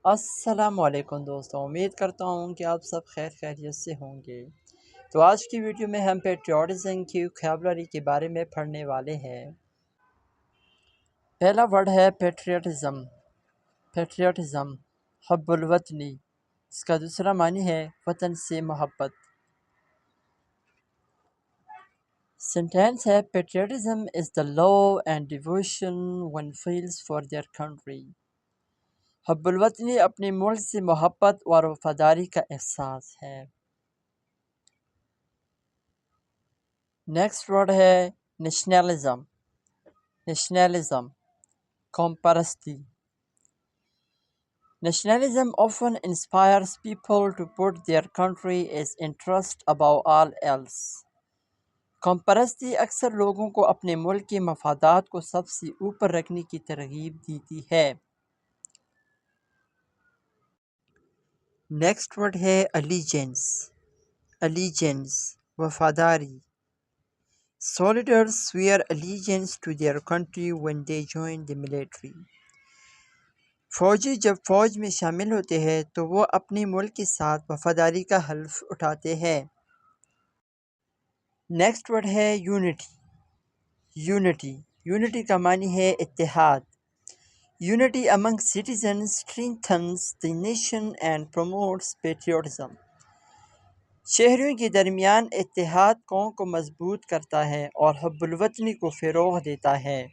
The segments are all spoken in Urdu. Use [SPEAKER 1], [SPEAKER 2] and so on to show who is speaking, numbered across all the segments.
[SPEAKER 1] السلام علیکم دوستوں، امید کرتا ہوں کہ آپ سب خیر خیریت سے ہوں گے۔ تو آج کی ویڈیو میں ہم پیٹریوٹزم کی ویکیبلری کے بارے میں پڑھنے والے ہیں۔ پہلا ورڈ ہے پیٹریوٹزم۔ پیٹریوٹزم حب الوطنی، اس کا دوسرا معنی ہے وطن سے محبت۔ سینٹینس ہے patriotism is the love and devotion one feels for their country۔ حب الوطنی اپنے ملک سے محبت اور وفاداری کا احساس ہے۔ نیکسٹ ورڈ ہے نیشنلزم۔ نیشنلزم قوم پرستی۔ Nationalism often inspires people to put their country as interest above all else۔ قوم پرستی اکثر لوگوں کو اپنے ملک کے مفادات کو سب سے اوپر رکھنے کی ترغیب دیتی ہے۔ نیکسٹ ورڈ ہے allegiance۔ allegiance وفاداری۔ Soldiers swear allegiance to their country when they join the military۔ فوجی جب فوج میں شامل ہوتے ہیں تو وہ اپنے ملک کے ساتھ وفاداری کا حلف اٹھاتے ہیں۔ نیکسٹ ورڈ ہے یونٹی۔ یونٹی یونٹی کا معنی ہے اتحاد۔ Unity among citizens strengthens the nation and promotes patriotism۔ شہریوں کے درمیان اتحاد قوم کو مضبوط کرتا ہے اور حب الوطنی کو فروغ دیتا ہے۔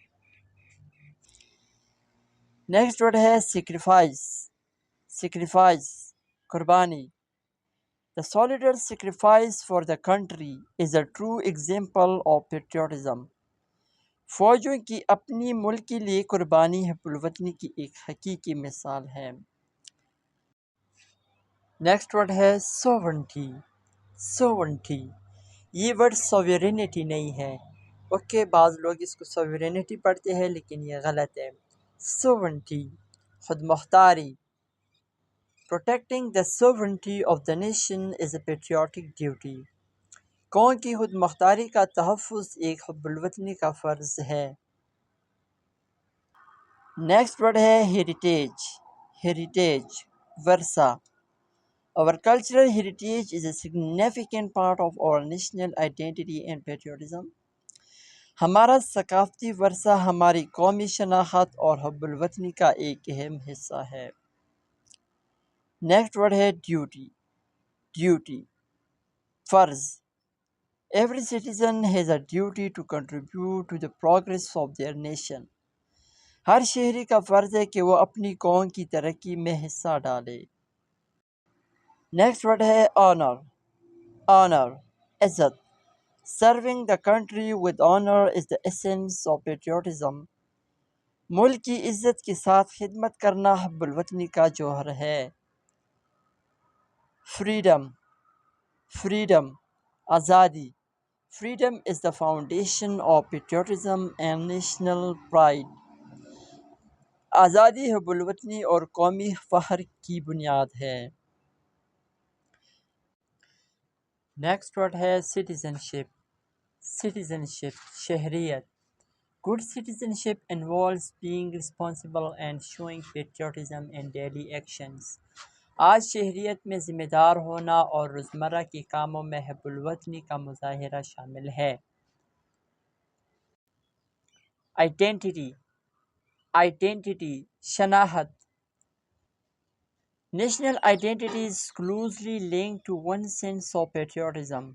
[SPEAKER 1] نیکسٹ ورڈ ہے سیکریفائس۔ سیکریفائس قربانی۔ The soldiers' sacrifice for the country is a true example of patriotism۔ فوجیوں کی اپنی ملک کے لیے قربانی حب الوطنی کی ایک حقیقی مثال ہے۔ نیکسٹ ورڈ ہے سوورنٹی۔ سوورنٹی یہ ورڈ سوورینٹی نہیں ہے، اوکے بعض لوگ اس کو سوورینٹی پڑھتے ہیں لیکن یہ غلط ہے۔ سوورنٹی خود مختاری۔ Protecting the sovereignty of the nation is a patriotic duty۔ قوم کی خود مختاری کا تحفظ ایک حب الوطنی کا فرض ہے۔ نیکسٹ ورڈ ہے ہیریٹیج۔ ہیریٹیج ورثہ۔ Our cultural heritage is a significant part of our national identity and patriotism۔ ہمارا ثقافتی ورثہ ہماری قومی شناخت اور حب الوطنی کا ایک اہم حصہ ہے۔ نیکسٹ ورڈ ہے ڈیوٹی۔ ڈیوٹی فرض۔ Every citizen has a duty to contribute to the progress of their nation۔ ہر شہری کا فرض ہے کہ وہ اپنی قوم کی ترقی میں حصہ ڈالے۔ نیکسٹ ورڈ ہے آنر۔ آنر عزت۔ Serving the country with honor is the essence of patriotism۔ ملک کی عزت کے ساتھ خدمت کرنا حب الوطنی کا جوہر ہے۔ فریڈم۔ فریڈم آزادی۔ Freedom is the foundation of patriotism and national pride۔ آزادی حب الوطنی اور قومی فخر کی بنیاد ہے۔ نیکسٹ ورڈ ہے سٹیزن شپ۔ سٹیزن شپ شہریت۔ Good citizenship involves being responsible and showing patriotism in daily actions۔ آج شہریت میں ذمہ دار ہونا اور روزمرہ کے کاموں میں حب الوطنی کا مظاہرہ شامل ہے۔ آئیڈینٹی۔ آئیڈینٹی شناخت۔ National identity is closely linked to one's sense of patriotism۔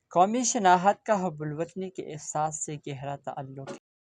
[SPEAKER 1] قومی شناخت کا حب الوطنی کے احساس سے گہرا تعلق ہے۔